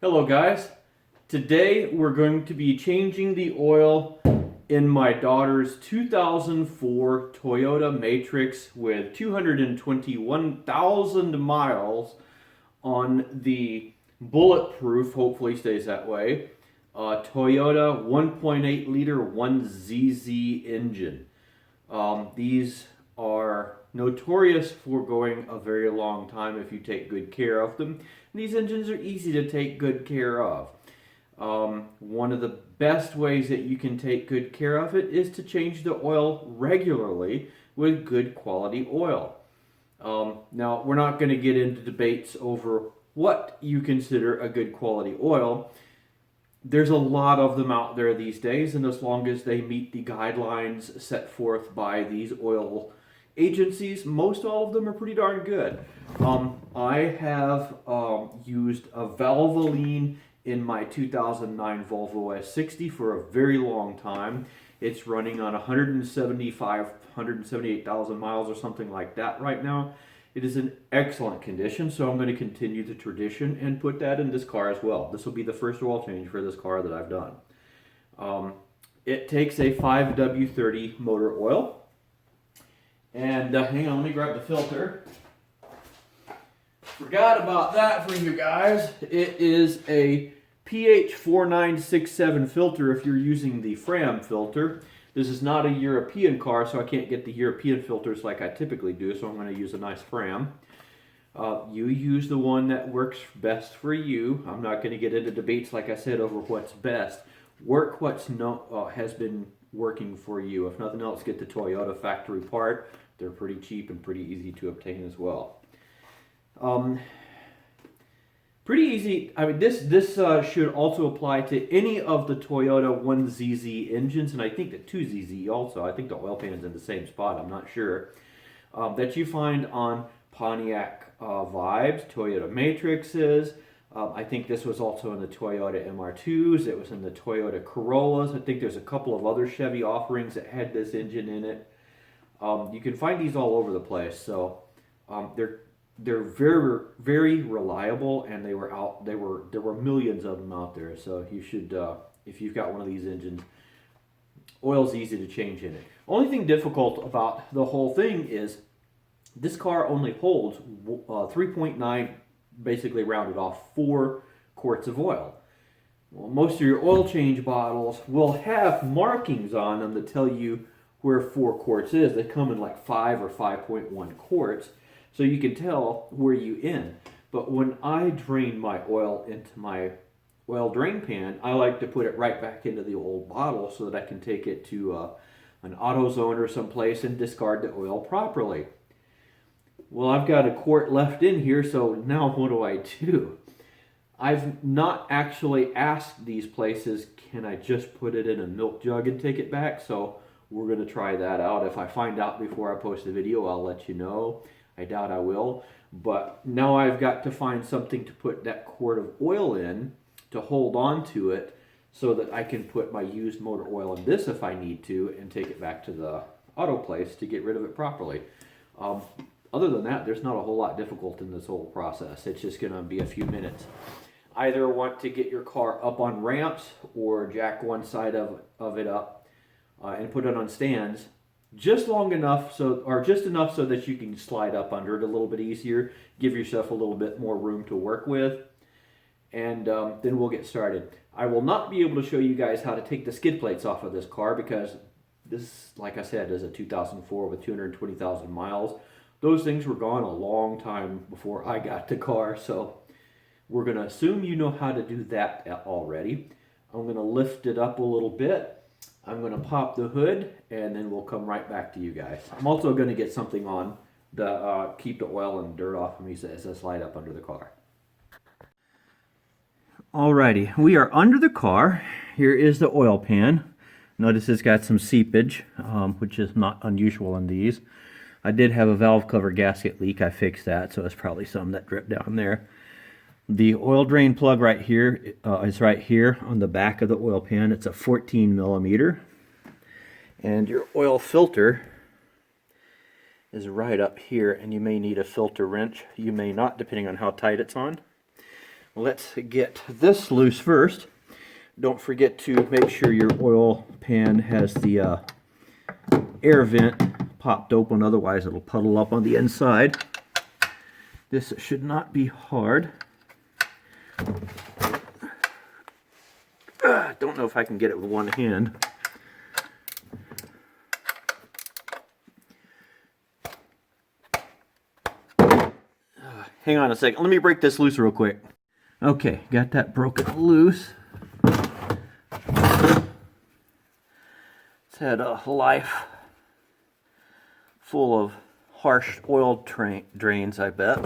Hello guys, today we're going to be changing the oil in my daughter's 2004 Toyota Matrix with 221,000 miles on the bulletproof, hopefully stays that way, Toyota 1.8 liter 1ZZ engine. These are notorious for going a very long time if you take good care of them. And these engines are easy to take good care of. One of the best ways that you can take good care of it is to change the oil regularly with good quality oil. Now, we're not going to get into debates over what you consider a good quality oil. There's a lot of them out there these days, and as long as they meet the guidelines set forth by these oil agencies, most all of them are pretty darn good. I have used a Valvoline in my 2009 Volvo S60 for a very long time. It's running on 178,000 miles or something like that right now. It is in excellent condition, so I'm going to continue the tradition and put that in this car as well. This will be the first oil change for this car that I've done. It takes a 5W30 motor oil. And hang on, let me grab the filter. Forgot about that for you guys. It is a PH4967 filter if you're using the Fram filter. This is not a European car, so I can't get the European filters like I typically do, so I'm going to use a nice Fram. You use the one that works best for you. I'm not going to get into debates, like I said, over what's best. Work what's has been working for you. If nothing else, get the Toyota factory part. They're pretty cheap and pretty easy to obtain as well. Pretty easy. I mean, this should also apply to any of the Toyota 1ZZ engines, and I think the 2ZZ also. I think the oil pan's in the same spot. I'm not sure. That you find on Pontiac Vibes, Toyota Matrixes. I think this was also in the Toyota MR2s. It was in the Toyota Corollas. I think there's a couple of other Chevy offerings that had this engine in it. You can find these all over the place. So they're very, very reliable, and there were millions of them out there. So you should, if you've got one of these engines, oil's easy to change in it. Only thing difficult about the whole thing is this car only holds 3.9, basically rounded off, 4 quarts of oil. Well, most of your oil change bottles will have markings on them that tell you where 4 quarts is. They come in like 5 or 5.1 quarts. So you can tell where you end. But when I drain my oil into my oil drain pan, I like to put it right back into the old bottle so that I can take it to an AutoZone or someplace and discard the oil properly. Well, I've got a quart left in here, so now what do I do? I've not actually asked these places, can I just put it in a milk jug and take it back? So we're going to try that out. If I find out before I post the video, I'll let you know. I doubt I will, but now I've got to find something to put that quart of oil in to hold on to it so that I can put my used motor oil in this if I need to and take it back to the auto place to get rid of it properly. Other than that, there's not a whole lot difficult in this whole process. It's just going to be a few minutes. Either want to get your car up on ramps or jack one side of it up and put it on stands. Just long enough just enough so that you can slide up under it a little bit easier, give yourself a little bit more room to work with, and then we'll get started. I will not be able to show you guys how to take the skid plates off of this car because this, like I said, is a 2004 with 220,000 miles. Those things were gone a long time before I got the car, so we're going to assume you know how to do that already. I'm going to lift it up a little bit. I'm going to pop the hood, and then we'll come right back to you guys. I'm also going to get something on to keep the oil and dirt off of me as I slide up under the car. Alrighty, we are under the car. Here is the oil pan. Notice it's got some seepage, which is not unusual in these. I did have a valve cover gasket leak. I fixed that, so it's probably some that dripped down there. The oil drain plug right here is right here on the back of the oil pan. It's a 14 millimeter. And your oil filter is right up here, and you may need a filter wrench. You may not, depending on how tight it's on. let's get this loose first. Don't forget to make sure your oil pan has the air vent popped open, otherwise it'll puddle up on the inside. This should not be hard. Don't know if I can get it with one hand. Hang on a second. Let me break this loose real quick. Okay, got that broken loose. It's had a life full of harsh oil drains, I bet.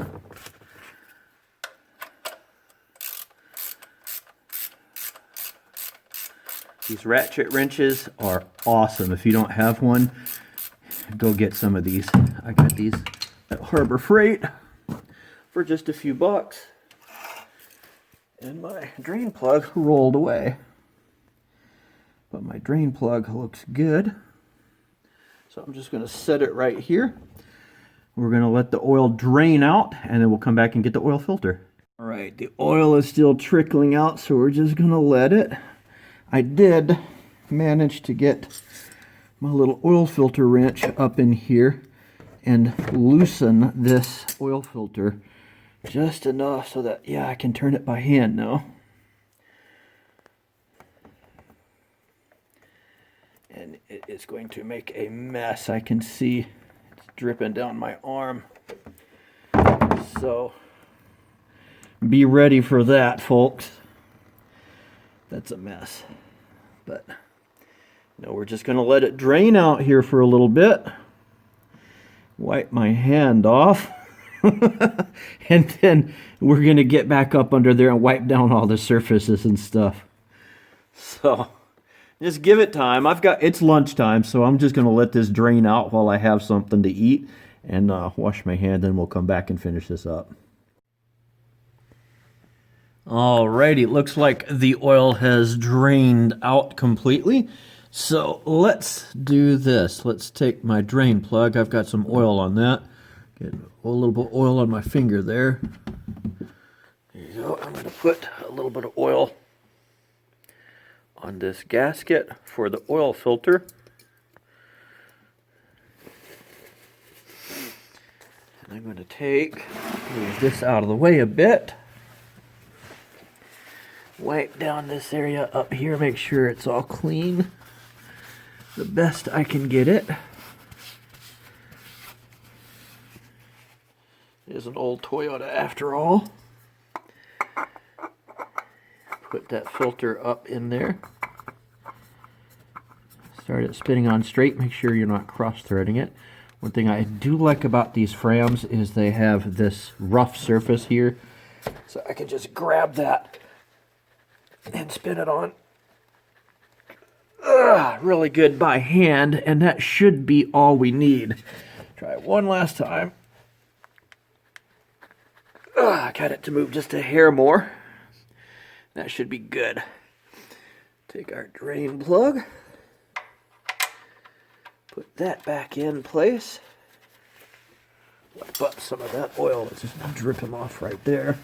These ratchet wrenches are awesome. If you don't have one, go get some of these. I got these at Harbor Freight for just a few bucks. And my drain plug rolled away. But my drain plug looks good. So I'm just going to set it right here. We're going to let the oil drain out, and then we'll come back and get the oil filter. All right, the oil is still trickling out, so we're just going to let it. I did manage to get my little oil filter wrench up in here and loosen this oil filter just enough so that, yeah, I can turn it by hand now. And it is going to make a mess. I can see it's dripping down my arm. So be ready for that, folks. That's a mess. But no, we're just going to let it drain out here for a little bit. Wipe my hand off. And then we're going to get back up under there and wipe down all the surfaces and stuff. So just give it time. It's lunchtime, so I'm just going to let this drain out while I have something to eat and wash my hand, then we'll come back and finish this up. Alrighty, looks like the oil has drained out completely. So let's do this. Let's take my drain plug. I've got some oil on that. Get a little bit of oil on my finger there. There you go. I'm going to put a little bit of oil on this gasket for the oil filter. And I'm going to move this out of the way a bit. Wipe down this area up here, make sure it's all clean the best I can get it. It is an old Toyota after all. Put that filter up in there. Start it spinning on straight, make sure you're not cross-threading it. One thing I do like about these Frams is they have this rough surface here, so I can just grab that and spin it on. Really good by hand, and that should be all we need. Try it one last time. I got it to move just a hair more. That should be good. Take our drain plug. Put that back in place. Wipe up some of that oil that's just dripping off right there.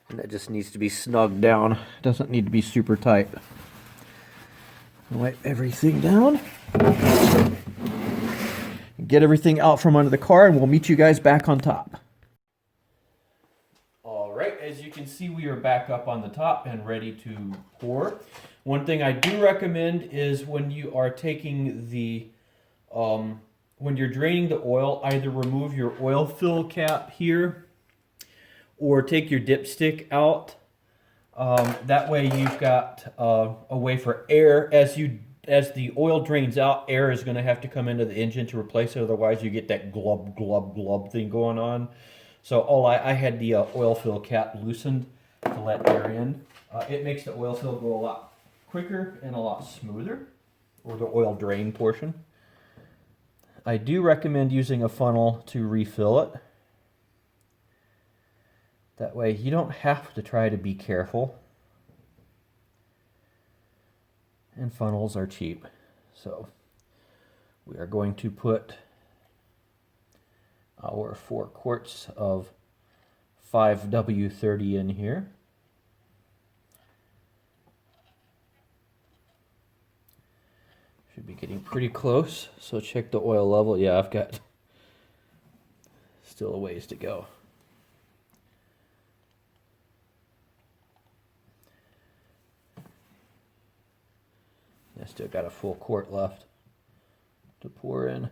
And that just needs to be snugged down. It doesn't need to be super tight. Wipe everything down. Get everything out from under the car, and we'll meet you guys back on top. All right, as you can see, we are back up on the top and ready to pour. One thing I do recommend is when you are taking the, when you're draining the oil, either remove your oil fill cap here or take your dipstick out. That way you've got a way for air. As the oil drains out, air is going to have to come into the engine to replace it. Otherwise, you get that glub, glub, glub thing going on. So I had the oil fill cap loosened to let air in. It makes the oil fill go a lot quicker and a lot smoother, or the oil drain portion. I do recommend using a funnel to refill it. That way you don't have to try to be careful. And funnels are cheap. So we are going to put our 4 quarts of 5W30 in here. Should be getting pretty close, so check the oil level. Yeah, I've got still a ways to go. I still got a full quart left to pour in.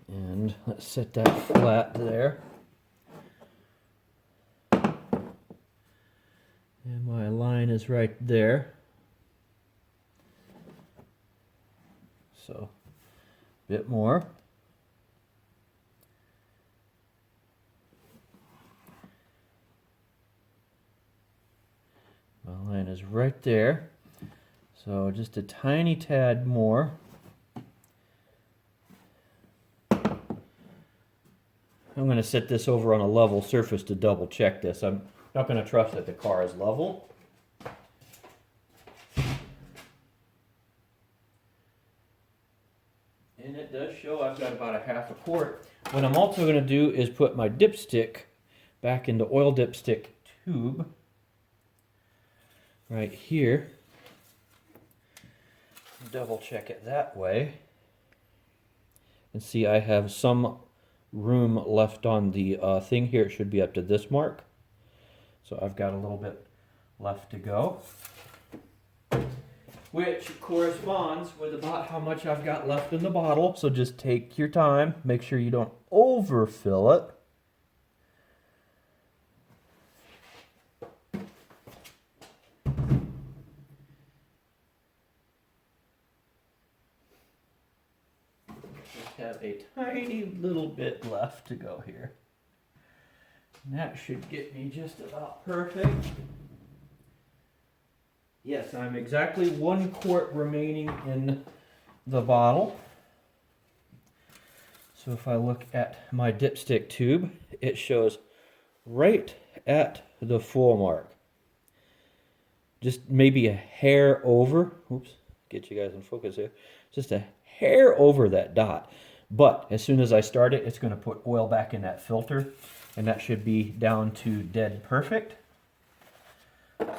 And let's set that flat there. And my line is right there. So, a bit more. My line is right there. So just a tiny tad more. I'm going to set this over on a level surface to double check this. I'm not going to trust that the car is level. And it does show I've got about a half a quart. What I'm also going to do is put my dipstick back in the oil dipstick tube right here. Double check it that way. And see, I have some room left on the thing here. It should be up to this mark. So I've got a little bit left to go, which corresponds with about how much I've got left in the bottle. So just take your time. Make sure you don't overfill it. Just have a tiny little bit left to go here. And that should get me just about perfect. Yes, I'm exactly 1 quart remaining in the bottle. So if I look at my dipstick tube, it shows right at the full mark. Just maybe a hair over. Oops, get you guys in focus here. Just a hair over that dot. But as soon as I start it, it's going to put oil back in that filter. And that should be down to dead perfect.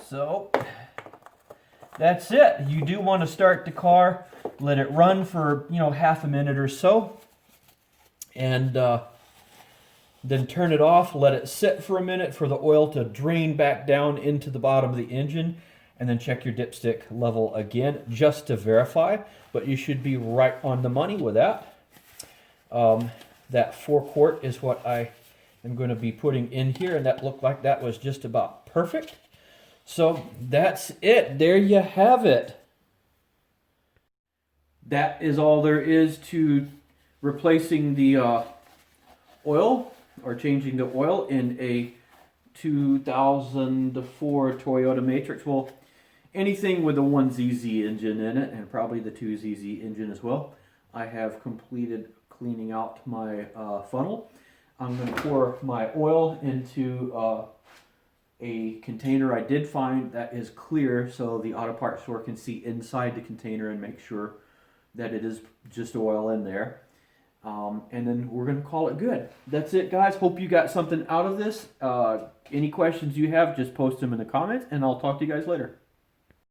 So that's it. You do want to start the car, let it run for, half a minute or so, and then turn it off, let it sit for a minute for the oil to drain back down into the bottom of the engine, and then check your dipstick level again just to verify, but you should be right on the money with that. That 4 quart is what I am going to be putting in here, and that looked like that was just about perfect. So that's it. There you have it. That is all there is to replacing the oil, or changing the oil in a 2004 Toyota Matrix. Well, anything with a 1ZZ engine in it, and probably the 2ZZ engine as well. I have completed cleaning out my funnel. I'm going to pour my oil into a container I did find that is clear, so the auto parts store can see inside the container and make sure that it is just oil in there. And then we're going to call it good. That's it, guys. Hope you got something out of this. Any questions you have, just post them in the comments, and I'll talk to you guys later.